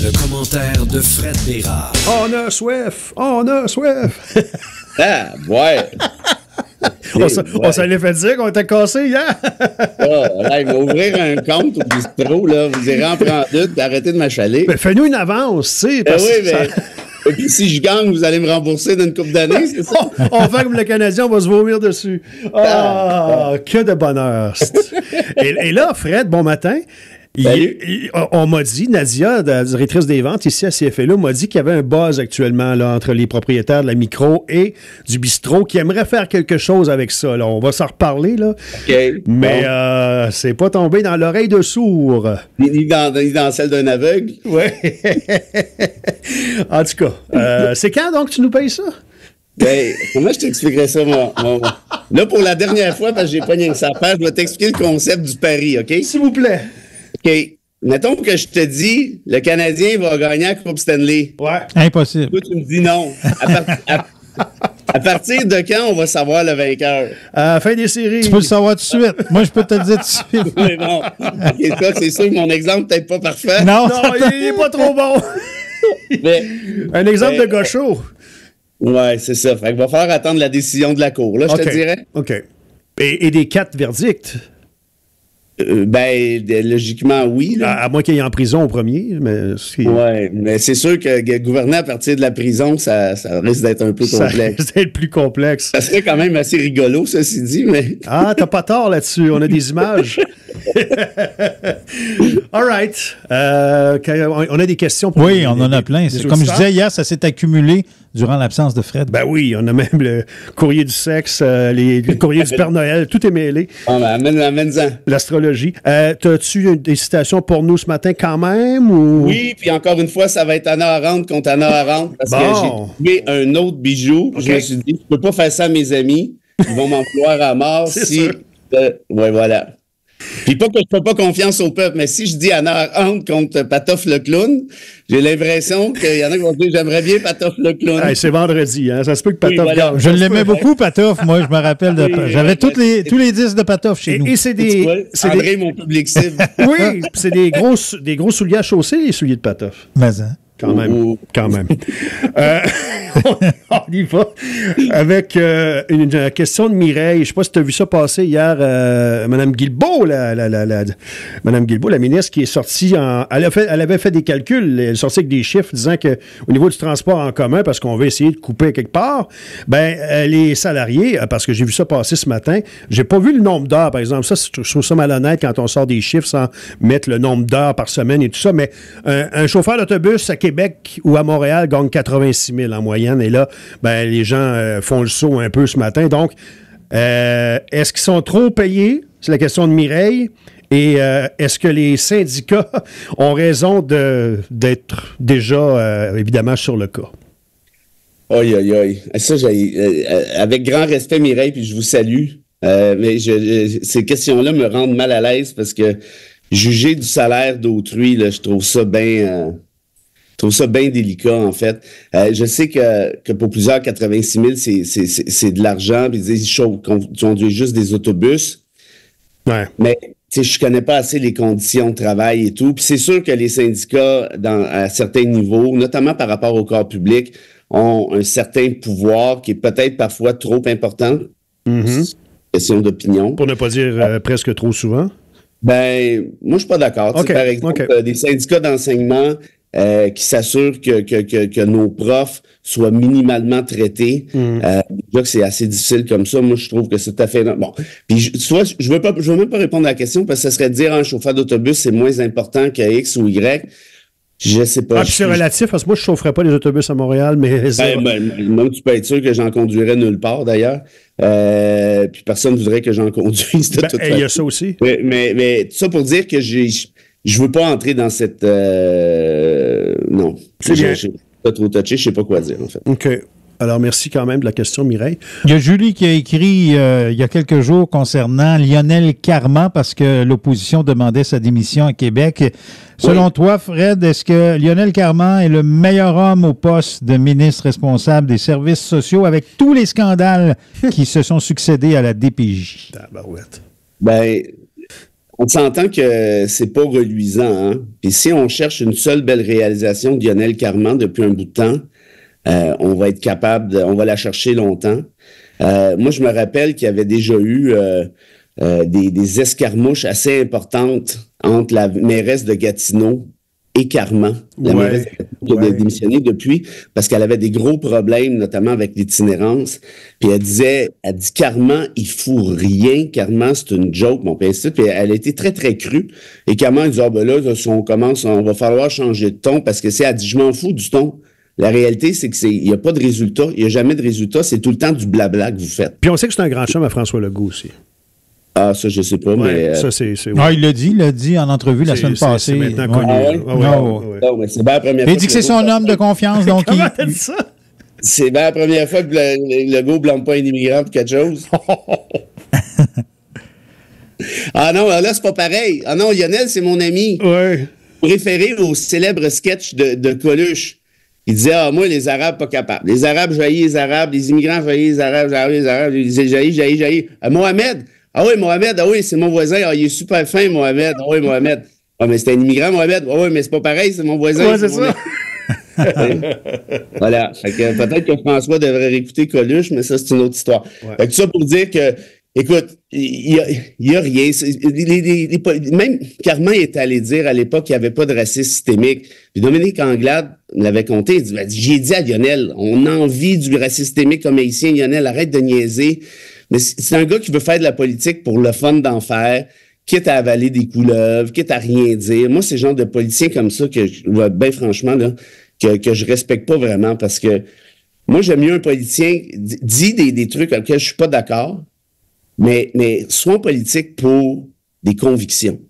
Le commentaire de Fred Bérard. On a soif! On a soif! Ah, ouais! On s'allait fait dire qu'on était cassé hier! Là, il va ouvrir un compte au bistrot, là. Vous irez en prendre une, puis arrêtez de m'achaler. Ben, fais-nous une avance, tu sais. Et puis si je gagne, vous allez me rembourser d'une couple d'années, c'est ça? On fait comme le Canadien, on va se vomir dessus. Que de bonheur! Et là, Fred, bon matin. On m'a dit, Nadia, la directrice des ventes ici à CFLA, m'a dit qu'il y avait un buzz actuellement là, entre les propriétaires de la micro et du bistrot qui aimeraient faire quelque chose avec ça. Là. On va s'en reparler, là. Okay. Mais c'est pas tombé dans l'oreille de sourd. Ni dans celle d'un aveugle. Oui. En tout cas, c'est quand donc tu nous payes ça? Ben, comment je t'expliquerais ça, moi? Là, pour la dernière fois, parce que j'ai pas rien que ça à faire, je vais t'expliquer le concept du pari, OK? S'il vous plaît. OK. Mettons que je te dis, le Canadien va gagner la Coupe Stanley. Ouais. Impossible. Toi, tu me dis non. À partir de quand on va savoir le vainqueur? À la fin des séries. Tu peux le savoir tout de suite. Moi, je peux te le dire tout de suite. Oui, bon. Okay, ça, c'est sûr que mon exemple n'est peut-être pas parfait. Non, il n'est pas trop bon. Mais, un exemple de gaucho. Ouais, c'est ça. Fait qu'il va falloir attendre la décision de la Cour, là, je te dirais. OK. Et des 4 verdicts? Logiquement, oui. Là. À moins qu'il y ait en prison au premier. Oui, mais c'est sûr que gouverner à partir de la prison, ça risque d'être un peu complexe. Ça risque d'être plus complexe. Ça serait quand même assez rigolo, ceci dit, mais... Ah, t'as pas tort là-dessus. On a des images. All right. On a des questions pour oui, on en a plein. Comme je disais hier, ça s'est accumulé durant l'absence de Fred. Ben oui, on a même le courrier du sexe, le courrier du Père Noël, tout est mêlé. Ah, ben, amène-en. L'astrologie. T'as-tu des citations pour nous ce matin quand même? Ou... Oui, puis encore une fois, ça va être Anna Arendt contre Anna Arendt parce que j'ai trouvé un autre bijou. Okay. Je me suis dit, je peux pas faire ça à mes amis. Ils vont m'en vouloir à mort si... ouais, voilà. Puis pas que je fais pas confiance au peuple, mais si je dis Anna Arendt contre Patof le clown, j'ai l'impression qu'il y en a qui vont dire j'aimerais bien Patof le clown. Hey, c'est vendredi, hein? Ça se peut que Patof gagne. Je l'aimais beaucoup, Patof. Moi, je me rappelle de. J'avais tous les disques de Patof chez nous. Et c'est des. André, mon public cible. Oui, c'est des gros souliers à chausser, les souliers de Patof. Mais hein. Quand même. Quand même. On y va avec une question de Mireille. Je ne sais pas si tu as vu ça passer hier. Mme Guilbeault, Mme Guilbeault, la ministre, qui est sortie elle avait fait des calculs. Elle est sortie avec des chiffres disant qu'au niveau du transport en commun, parce qu'on va essayer de couper quelque part, les salariés, parce que j'ai vu ça passer ce matin, j'ai pas vu le nombre d'heures, par exemple. Ça, je trouve ça malhonnête quand on sort des chiffres sans mettre le nombre d'heures par semaine et tout ça. Mais un chauffeur d'autobus à Québec ou à Montréal gagne 86 000 en moyenne. Et là, les gens font le saut un peu ce matin. Donc, est-ce qu'ils sont trop payés? C'est la question de Mireille. Et est-ce que les syndicats ont raison d'être déjà, évidemment, sur le cas? Aïe, aïe, aïe. Ça, avec grand respect, Mireille, puis je vous salue. Mais ces questions-là me rendent mal à l'aise parce que juger du salaire d'autrui, là, je trouve ça bien... Je trouve ça bien délicat, en fait. Je sais que pour plusieurs, 86 000, c'est de l'argent. Puis ils disent qu'on conduit juste des autobus. Ouais. Mais je connais pas assez les conditions de travail et tout. Puis c'est sûr que les syndicats, à certains niveaux, notamment par rapport au corps public, ont un certain pouvoir qui est peut-être parfois trop important. Mm-hmm. Question d'opinion. Pour ne pas dire presque trop souvent. Moi, je suis pas d'accord. Okay. Par exemple, des syndicats d'enseignement qui s'assurent que nos profs soient minimalement traités. Déjà que c'est assez difficile comme ça, moi je trouve que c'est tout à fait... Bon, puis je veux même pas répondre à la question parce que ça serait de dire un chauffeur d'autobus c'est moins important que X ou Y. Je sais pas. Puis c'est relatif parce que moi je chaufferais pas les autobus à Montréal, mais... même tu peux être sûr que j'en conduirais nulle part d'ailleurs. Puis personne ne voudrait que j'en conduise de toute façon. Il y a ça aussi. Mais tout ça pour dire que je veux pas entrer dans cette... non. C'est bien. Je suis pas trop touché, je sais pas quoi dire, en fait. OK. Alors, merci quand même de la question, Mireille. Il y a Julie qui a écrit il y a quelques jours concernant Lionel Carman parce que l'opposition demandait sa démission à Québec. Selon toi, Fred, est-ce que Lionel Carman est le meilleur homme au poste de ministre responsable des services sociaux avec tous les scandales qui se sont succédés à la DPJ? Tabarouette. On s'entend que c'est pas reluisant, hein? Puis si on cherche une seule belle réalisation de Lionel Carman depuis un bout de temps, on va être capable, on va la chercher longtemps. Moi, je me rappelle qu'il y avait déjà eu des escarmouches assez importantes entre la mairesse de Gatineau et Carman. La mairesse de Gatineau qui a démissionné depuis parce qu'elle avait des gros problèmes, notamment avec l'itinérance. Puis elle dit Carman, il fout rien. Carman, c'est une joke, mon père. Puis elle a été très, très crue. Et Carman, elle dit, ben là, si on commence, on va falloir changer de ton parce que elle dit, je m'en fous du ton. La réalité, c'est qu'il n'y a pas de résultat. Il n'y a jamais de résultat. C'est tout le temps du blabla que vous faites. Puis on sait que c'est un grand chum à François Legault aussi. Ah, ça, je sais pas, mais... Ça, c'est Ah, il l'a dit en entrevue la semaine passée. C'est maintenant connu. Non, mais c'est bien la première fois. Il dit que c'est son homme de confiance, donc Comment t'as dit ça? C'est bien la première fois que Legault ne blâme pas un immigrant pour quelque chose. Ah non, là, c'est pas pareil. Ah non, Lionel, c'est mon ami. Oui. Référé au célèbre sketch de Coluche. Il disait, moi, les Arabes, pas capables. Les Arabes, j'haïs les Arabes. Les immigrants, j'haïs les Arabes. Il disait, j'haïs. Mohamed. Ah oui, Mohamed. Ah oui, c'est mon voisin. Ah, il est super fin, Mohamed. Ah oui, Mohamed. Ah, mais c'est un immigrant, Mohamed. Ah oui, mais c'est pas pareil, c'est mon voisin. Ouais, c'est ça. Voilà. Fait que peut-être que François devrait réécouter Coluche, mais ça, c'est une autre histoire. Ouais. Fait que ça pour dire que, écoute, il y a rien. Même Carman est allé dire à l'époque qu'il n'y avait pas de racisme systémique. Puis Dominique Anglade l'avait compté. Il dit, j'ai dit à Lionel, on a envie du racisme systémique comme haïtien. Lionel, arrête de niaiser. Mais c'est un gars qui veut faire de la politique pour le fun d'en faire, quitte à avaler des couleuvres, quitte à rien dire. Moi, c'est le genre de politicien comme ça que, ben franchement, là, que je respecte pas vraiment parce que moi, j'aime mieux un politicien dit des trucs auxquels je suis pas d'accord, mais soit politique pour des convictions.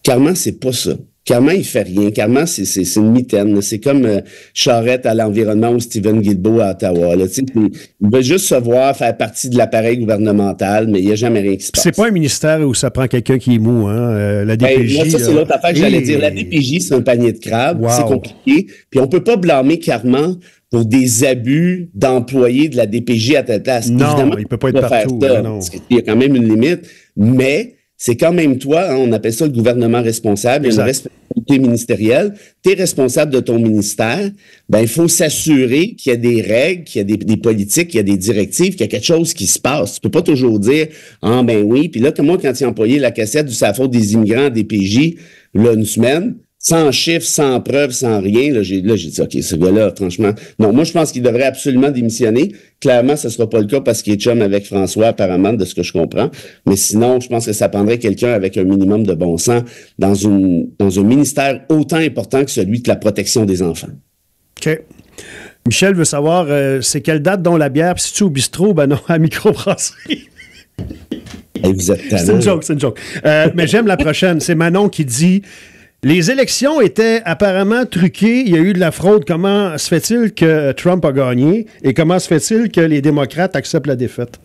Carman, c'est pas ça. Carman, il fait rien. Carman, c'est une mitaine. C'est comme Charette à l'environnement ou Stephen Guilbeault à Ottawa. Là. Il veut juste se voir faire partie de l'appareil gouvernemental, mais il n'y a jamais rien qui se passe. C'est pas un ministère où ça prend quelqu'un qui est mou, hein? La DPJ. Là, ça, c'est l'autre affaire que j'allais dire. La DPJ, c'est un panier de crabes. Wow. C'est compliqué. Puis on peut pas blâmer Carman pour des abus d'employés de la DPJ à telle place. Non, évidemment, il peut pas être partout. Ça, non. il y a quand même une limite, mais c'est quand même toi, hein, on appelle ça le gouvernement responsable, il y a une responsabilité ministérielle, tu es responsable de ton ministère, ben il faut s'assurer qu'il y a des règles, qu'il y a des politiques, qu'il y a des directives, qu'il y a quelque chose qui se passe. Tu peux pas toujours dire « Ah ben oui », puis là, comme moi, quand il a employé la cassette du « C'est la faute des immigrants à DPJ », là, une semaine, sans chiffres, sans preuves, sans rien, là, j'ai dit, OK, ce gars-là, franchement, non, moi, je pense qu'il devrait absolument démissionner. Clairement, ce sera pas le cas parce qu'il est chum avec François, apparemment, de ce que je comprends. Mais sinon, je pense que ça prendrait quelqu'un avec un minimum de bon sens dans un ministère autant important que celui de la protection des enfants. OK. Michel veut savoir, c'est quelle date dont la bière? Puis si tu es au bistrot, ben non, à microbrasserie. Hey, vous êtes C'est une joke. Mais j'aime la prochaine. C'est Manon qui dit... Les élections étaient apparemment truquées. Il y a eu de la fraude. Comment se fait-il que Trump a gagné? Et comment se fait-il que les démocrates acceptent la défaite?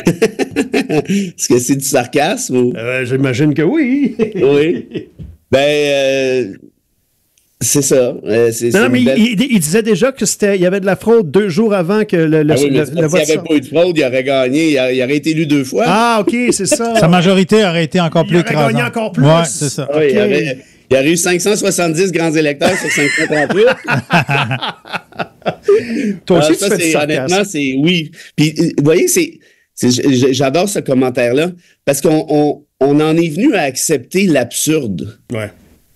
Est-ce que c'est du sarcasme ou? J'imagine que oui. Oui. Ben, c'est ça. Non, mais il disait déjà qu'il y avait de la fraude 2 jours avant que le vote. S'il n'y avait pas eu de fraude, il aurait gagné. Il aurait été élu 2 fois. Ah, OK, c'est ça. Sa majorité aurait été encore plus écrasante. Il aurait gagné encore plus. Ouais, c'est ça. Oui, Okay. il y aurait eu 570 grands électeurs sur 538. Toi aussi, tu ça, fais du sarcasme. honnêtement, c'est oui. Puis, vous voyez, j'adore ce commentaire-là parce qu'on en est venu à accepter l'absurde. Ouais.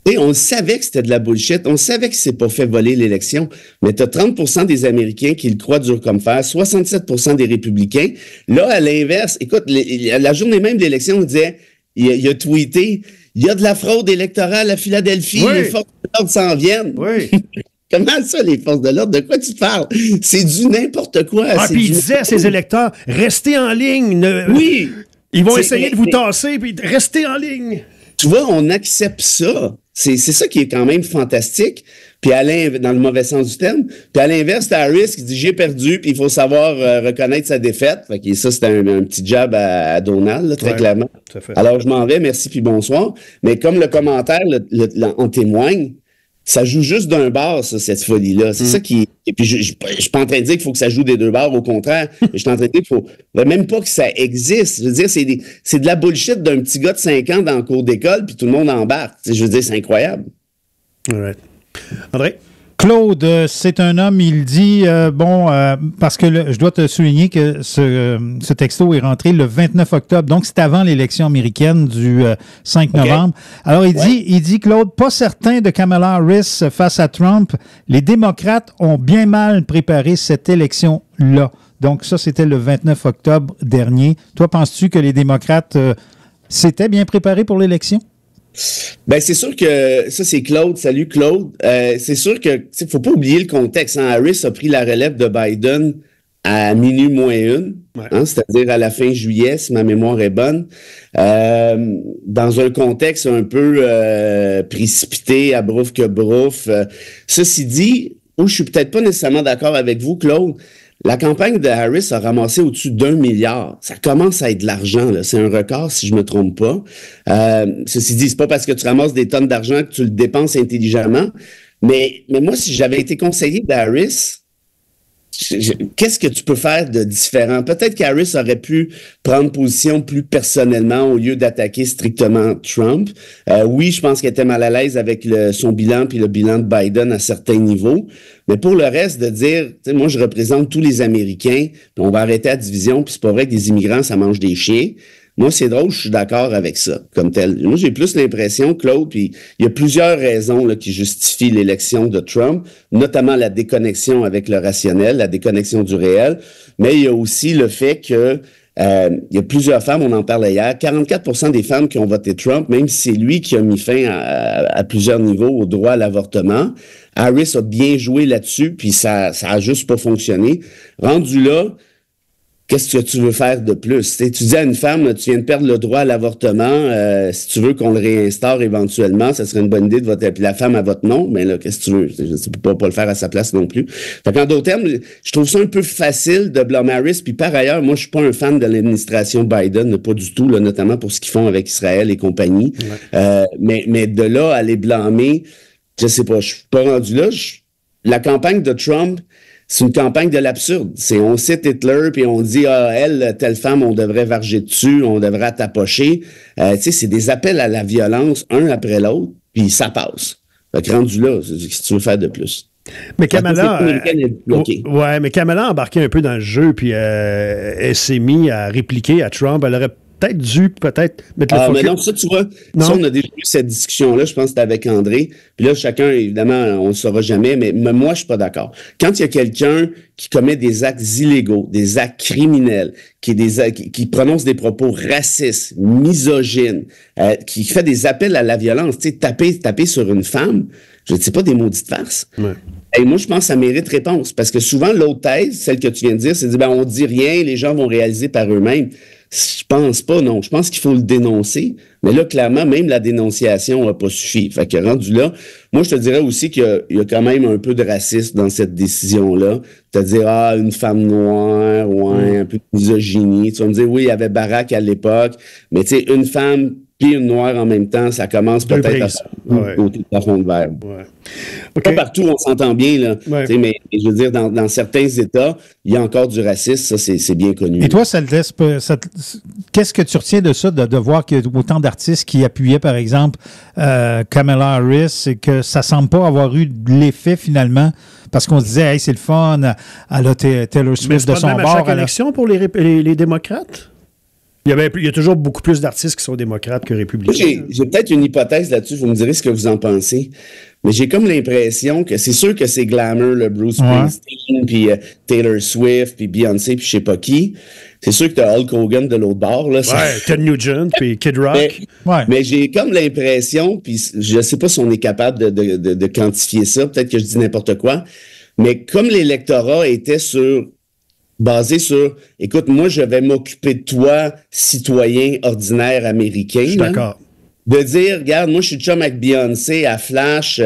Et on savait que c'était de la bullshit. On savait qu'il ne s'est pas fait voler l'élection. Mais tu as 30% des Américains qui le croient dur comme fer, 67% des républicains. Là, à l'inverse, écoute, la journée même de l'élection, on disait, il a tweeté, il y a de la fraude électorale à Philadelphie, oui. Les forces de l'ordre s'en viennent. Oui. Comment ça, les forces de l'ordre? De quoi tu parles? C'est du n'importe quoi. Ah, puis il disait à ses électeurs, restez en ligne. Oui. Ils vont essayer de vous tasser, puis restez en ligne. Tu vois, on accepte ça. C'est ça qui est quand même fantastique. Puis dans le mauvais sens du terme. Puis à l'inverse, t'as Harris qui dit j'ai perdu, puis il faut savoir reconnaître sa défaite. Fait que ça, c'était un petit jab à Donald, là, très clairement. Alors je m'en vais, merci puis bonsoir. Mais comme le commentaire en témoigne, ça joue juste d'un bord, ça, cette folie-là. C'est ça qui... Et puis, je suis pas en train de dire qu'il faut que ça joue des deux bords, au contraire. Mais je suis en train de dire qu'il faut même pas que ça existe. Je veux dire, c'est de la bullshit d'un petit gars de 5 ans dans le cours d'école, puis tout le monde embarque. Je veux dire, c'est incroyable. All right. André? Claude, c'est un homme, il dit, parce que je dois te souligner que ce texto est rentré le 29 octobre, donc c'est avant l'élection américaine du 5 novembre. Alors, il dit, Claude, pas certain de Kamala Harris face à Trump. Les démocrates ont bien mal préparé cette élection-là. Donc, ça, c'était le 29 octobre dernier. Toi, penses-tu que les démocrates s'étaient bien préparés pour l'élection? Ben c'est sûr que ça c'est Claude. Salut Claude. C'est sûr que faut pas oublier le contexte. Hein. Harris a pris la relève de Biden à minuit moins une, c'est-à-dire à la fin juillet, si ma mémoire est bonne, dans un contexte un peu précipité, à brouf que brouf. Ceci dit, je suis peut-être pas nécessairement d'accord avec vous, Claude. La campagne de Harris a ramassé au-dessus d'1 milliard. Ça commence à être de l'argent, là. C'est un record, si je me trompe pas. Ceci dit, c'est pas parce que tu ramasses des tonnes d'argent que tu le dépenses intelligemment. Mais moi, si j'avais été conseiller d'Harris, qu'est-ce que tu peux faire de différent? Peut-être qu'Harris aurait pu prendre position plus personnellement au lieu d'attaquer strictement Trump. Oui, je pense qu'elle était mal à l'aise avec son bilan puis le bilan de Biden à certains niveaux. Mais pour le reste, de dire, tu sais, moi, je représente tous les Américains, puis on va arrêter la division, puis c'est pas vrai que des immigrants, ça mange des chiens. Moi, c'est drôle, je suis d'accord avec ça, comme tel. Moi, j'ai plus l'impression, Claude, puis il y a plusieurs raisons là, qui justifient l'élection de Trump, notamment la déconnexion avec le rationnel, la déconnexion du réel, mais il y a aussi le fait que il y a plusieurs femmes, on en parlait hier, 44% des femmes qui ont voté Trump, même si c'est lui qui a mis fin à plusieurs niveaux au droit à l'avortement. Harris a bien joué là-dessus, puis ça a juste pas fonctionné. Rendu là, qu'est-ce que tu veux faire de plus? Tu dis à une femme, tu viens de perdre le droit à l'avortement, si tu veux qu'on le réinstaure éventuellement, ça serait une bonne idée de voter. Puis la femme, elle vote non, mais là, qu'est-ce que tu veux? Tu peux pas le faire à sa place non plus. Fait qu'en d'autres termes, je trouve ça un peu facile de blâmer Harris. Puis par ailleurs, moi, je suis pas un fan de l'administration Biden, pas du tout, là, notamment pour ce qu'ils font avec Israël et compagnie. Ouais. Mais de là à les blâmer, je sais pas, je suis pas rendu là. La campagne de Trump, c'est une campagne de l'absurde. On cite Hitler, puis on dit, elle, telle femme, on devrait varger dessus, on devrait tapocher. C'est des appels à la violence, un après l'autre, puis ça passe. Fait que rendu là, qu'est-ce que tu veux faire de plus? Mais Kamala, mais Kamala a embarqué un peu dans le jeu, puis elle s'est mise à répliquer à Trump. Elle aurait peut-être dû mettre le focus. Mais non, ça, tu vois, ça, on a déjà eu cette discussion-là, je pense que c'était avec André. Puis là, chacun, évidemment, on ne le saura jamais, mais moi, je suis pas d'accord. Quand il y a quelqu'un qui commet des actes illégaux, des actes criminels, qui prononce des propos racistes, misogynes, qui fait des appels à la violence, tu sais, taper sur une femme, je ne sais pas des maudites farces. Ouais. Et moi, je pense que ça mérite réponse. Parce que souvent, l'autre thèse, celle que tu viens de dire, c'est de dire, on dit rien, les gens vont réaliser par eux-mêmes. Je pense pas, non. Je pense qu'il faut le dénoncer. Mais là, clairement, même la dénonciation n'a pas suffi. Fait que rendu là, moi, je te dirais aussi qu'il y a quand même un peu de racisme dans cette décision-là. C'est-à-dire, une femme noire, un peu de misogynie. Tu vas me dire, oui, il y avait Barack à l'époque, mais tu sais, une femme puis une noire en même temps, ça commence peut-être à faire côté de la fond de verre. Ouais. Okay. Pas partout, on s'entend bien, là. Ouais. Mais je veux dire, dans certains États, il y a encore du racisme, ça, c'est bien connu. Et toi, qu'est-ce que tu retiens de ça, de voir qu'il y a autant d'artistes qui appuyaient, par exemple, Kamala Harris, et que ça semble pas avoir eu l'effet, finalement, parce qu'on se disait, hey, c'est le fun, elle a Taylor Swift de son bord. Mais c'est pas à chaque élection pour les démocrates? Il y a toujours beaucoup plus d'artistes qui sont démocrates que républicains. J'ai peut-être une hypothèse là-dessus, vous me direz ce que vous en pensez. Mais j'ai comme l'impression que c'est sûr que c'est glamour, le Bruce Springsteen, puis Taylor Swift, puis Beyoncé, puis je sais pas qui. C'est sûr que t'as Hulk Hogan de l'autre bord. Là, Ted Nugent, puis Kid Rock. Mais j'ai comme l'impression, puis je sais pas si on est capable de quantifier ça, peut-être que je dis n'importe quoi, mais comme l'électorat était basé sur, écoute, moi, je vais m'occuper de toi, citoyen ordinaire américain. Je suis d'accord. de dire, regarde, moi, je suis chum avec Beyoncé, à Flash.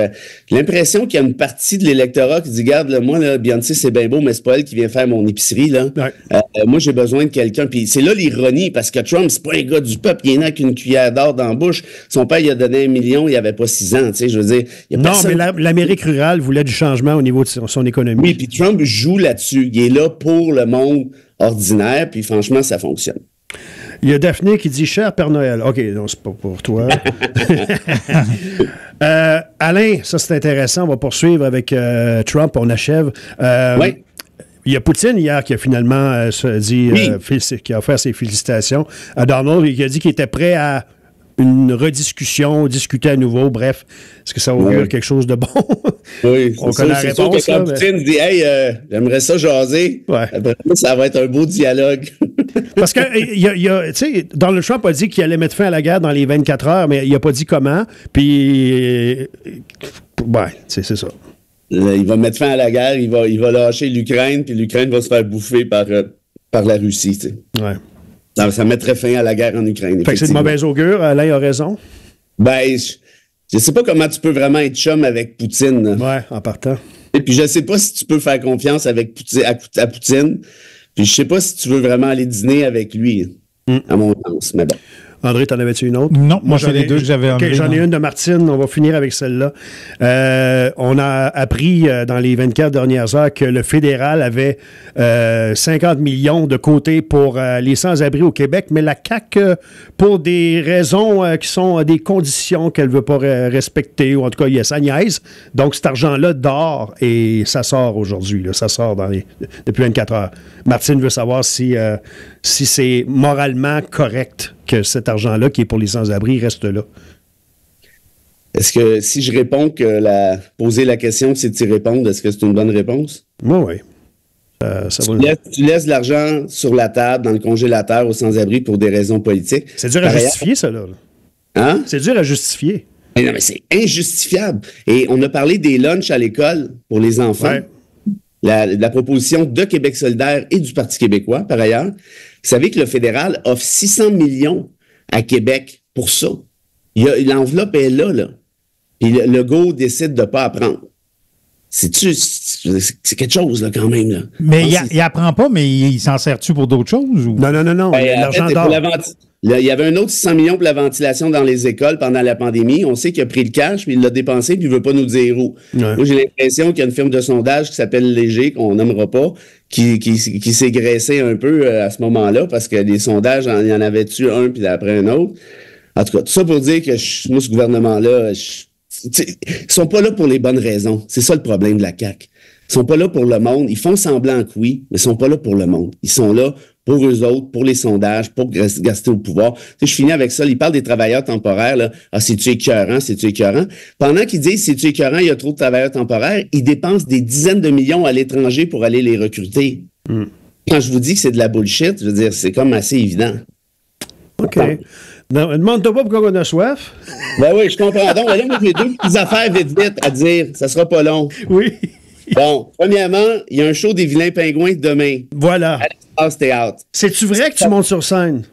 J'ai l'impression qu'il y a une partie de l'électorat qui dit, regarde, là, moi, là, Beyoncé, c'est bien beau, mais c'est pas elle qui vient faire mon épicerie, là. Ouais. Moi, j'ai besoin de quelqu'un. Puis c'est là l'ironie, parce que Trump, c'est pas un gars du peuple. Il est né avec une cuillère d'or dans la bouche. Son père, il a donné 1 million, il avait pas 6 ans, tu sais, je veux dire. Non, personne... mais l'Amérique rurale voulait du changement au niveau de son économie. Oui, puis Trump joue là-dessus. Il est là pour le monde ordinaire, puis franchement, ça fonctionne. Il y a Daphné qui dit « Cher Père Noël ». OK, non, c'est pas pour toi. Alain, ça c'est intéressant. On va poursuivre avec Trump. On achève. Oui. Il y a Poutine hier qui a finalement dit, qui a offert ses félicitations à Donald. Il a dit qu'il était prêt à une rediscussion, discuter à nouveau. Bref, est-ce que ça augure quelque chose de bon? Oui, on connaît la réponse. Quand Poutine dit « Hey, j'aimerais ça jaser ouais. », après ça va être un beau dialogue. Parce que, tu sais, Donald Trump a dit qu'il allait mettre fin à la guerre dans les 24 heures, mais il n'a pas dit comment. Puis, c'est ça. Il va mettre fin à la guerre, il va lâcher l'Ukraine, puis l'Ukraine va se faire bouffer par la Russie, tu sais. Ouais. Ça mettrait fin à la guerre en Ukraine. Fait que c'est de mauvaise augure, Alain a raison. Ben, je sais pas comment tu peux vraiment être chum avec Poutine. Ouais, en partant. Et puis je sais pas si tu peux faire confiance avec à Poutine. Puis je sais pas si tu veux vraiment aller dîner avec lui, à mon sens, mais bon. André, t'en avais-tu une autre? Non, moi c'est les deux que j'avais OK, j'en ai une de Martine. On va finir avec celle-là. On a appris dans les 24 dernières heures que le fédéral avait 50 millions de côté pour les sans-abri au Québec, mais la CAQ, pour des raisons qui sont des conditions qu'elle ne veut pas respecter, ou en tout cas, il y a sa niaise. Donc, cet argent-là dort et ça sort aujourd'hui. Là, ça sort depuis 24 heures. Martine veut savoir si c'est moralement correct que cet argent-là, qui est pour les sans-abri, reste là. Est-ce que si je réponds que poser la question, c'est d'y répondre, est-ce que c'est une bonne réponse? Oui. Tu laisses l'argent sur la table, dans le congélateur, aux sans-abri pour des raisons politiques. C'est dur à justifier, ça, là. Hein? C'est dur à justifier. Mais non, mais c'est injustifiable. Et on a parlé des lunchs à l'école pour les enfants. Ouais. La proposition de Québec solidaire et du Parti québécois, par ailleurs. Vous savez que le fédéral offre 600 millions à Québec pour ça. L'enveloppe est là. Puis le Legault décide de ne pas apprendre. C'est quelque chose, là, quand même. Là. Mais il apprend pas, mais il s'en sert-tu pour d'autres choses? Ou? Non. L'argent d'or. Il y avait un autre 600 millions pour la ventilation dans les écoles pendant la pandémie. On sait qu'il a pris le cash, puis il l'a dépensé, puis il ne veut pas nous dire où. Ouais. Moi, j'ai l'impression qu'il y a une firme de sondage qui s'appelle Léger, qu'on nommera pas, qui s'est graissé un peu à ce moment-là, parce que les sondages, il y en avait-tu un, puis après un autre. En tout cas, tout ça pour dire que moi, ce gouvernement-là, ils sont pas là pour les bonnes raisons. C'est ça le problème de la CAQ. Ils sont pas là pour le monde. Ils font semblant que oui, mais ils sont pas là pour le monde. Ils sont là pour eux autres, pour les sondages, pour rester au pouvoir. Tu sais, je finis avec ça. Ils parlent des travailleurs temporaires. Là. Ah, c'est-tu écœurant? C'est-tu écœurant? Pendant qu'ils disent c'est-tu écœurant, il y a trop de travailleurs temporaires, ils dépensent des dizaines de millions à l'étranger pour aller les recruter. Quand je vous dis que c'est de la bullshit, je veux dire, c'est comme assez évident. OK. Non, demande-toi pas pourquoi on a soif. Ben oui, je comprends. Donc, là, moi, j'ai deux petites affaires vite à dire. Ça sera pas long. Oui. Bon, premièrement, il y a un show des Vilains Pingouins demain. Voilà. À l'Espace Théâtre. C'est-tu vrai que tu montes sur scène?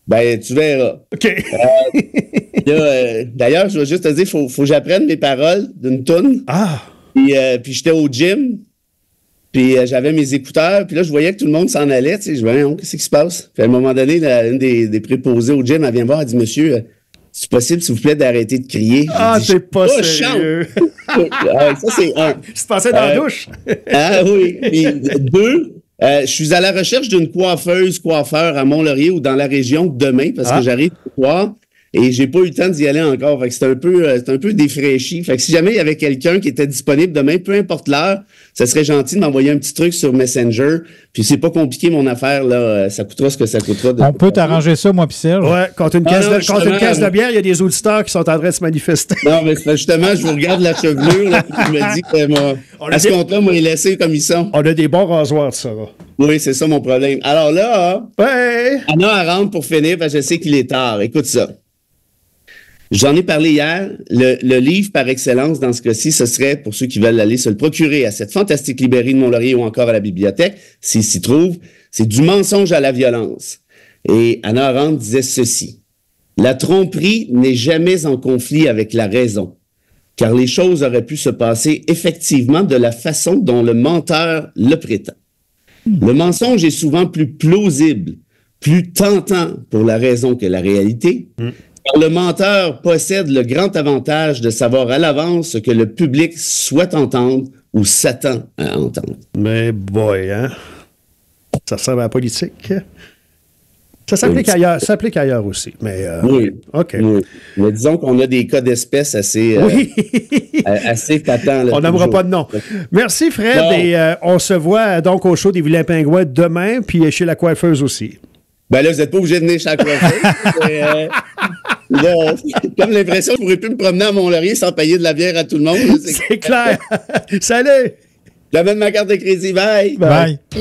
Ben, tu verras. OK. D'ailleurs, je vais juste te dire, faut que j'apprenne mes paroles d'une toune. Ah. Puis j'étais au gym. Puis j'avais mes écouteurs, puis là, je voyais que tout le monde s'en allait. Tu sais, je voyais, qu'est-ce qui se passe? Puis à un moment donné, une des préposées au gym, elle vient me voir, elle dit, monsieur, c'est possible, s'il vous plaît, d'arrêter de crier? Ah, t'es pas sérieux. Ça, c'est un. Tu te passais dans la douche? Ah oui. Puis deux, je suis à la recherche d'une coiffeur à Mont-Laurier ou dans la région demain, parce que j'arrive ce soir. Et j'ai pas eu le temps d'y aller encore. Fait que c'est un peu défraîchi. Fait que si jamais il y avait quelqu'un qui était disponible demain, peu importe l'heure, ça serait gentil de m'envoyer un petit truc sur Messenger. Puis c'est pas compliqué, mon affaire, là. Ça coûtera ce que ça coûtera. On peut t'arranger ça, moi, pis Serge. Ouais, contre une caisse de bière, il y a des auditeurs qui sont en train de se manifester. Non, mais justement, je vous regarde la chevelure, là, puis je me dis que à ce compte-là, moi, il laissé comme ils sont. On a des bons rasoirs, ça va. Oui, c'est ça mon problème. Alors là, Anna, elle rentre pour finir, parce que je sais qu'il est tard. Écoute ça. J'en ai parlé hier. Le livre par excellence dans ce cas-ci, ce serait, pour ceux qui veulent aller se le procurer à cette fantastique librairie de Mont-Laurier ou encore à la bibliothèque, s'il s'y trouve, c'est Du mensonge à la violence. Et Anna Arendt disait ceci. La tromperie n'est jamais en conflit avec la raison, car les choses auraient pu se passer effectivement de la façon dont le menteur le prétend. Le mensonge est souvent plus plausible, plus tentant pour la raison que la réalité, car le menteur possède le grand avantage de savoir à l'avance ce que le public souhaite entendre ou s'attend à entendre. Mais boy, hein? Ça ressemble à la politique. Ça s'applique ailleurs, ça s'applique ailleurs aussi. Mais, oui. OK. Oui. Mais disons qu'on a des cas d'espèce assez, assez patents. Là, on n'aimera pas de nom. Merci, Fred. Non. Et on se voit donc au show des Vilains Pingouins demain, puis chez la coiffeuse aussi. Ben là, vous n'êtes pas obligé de venir chez la coiffeuse. Là, comme l'impression que je ne pourrais plus me promener à Mont-Laurier sans payer de la bière à tout le monde. C'est clair. Salut! J'amène ma carte de crédit. Bye! Bye. La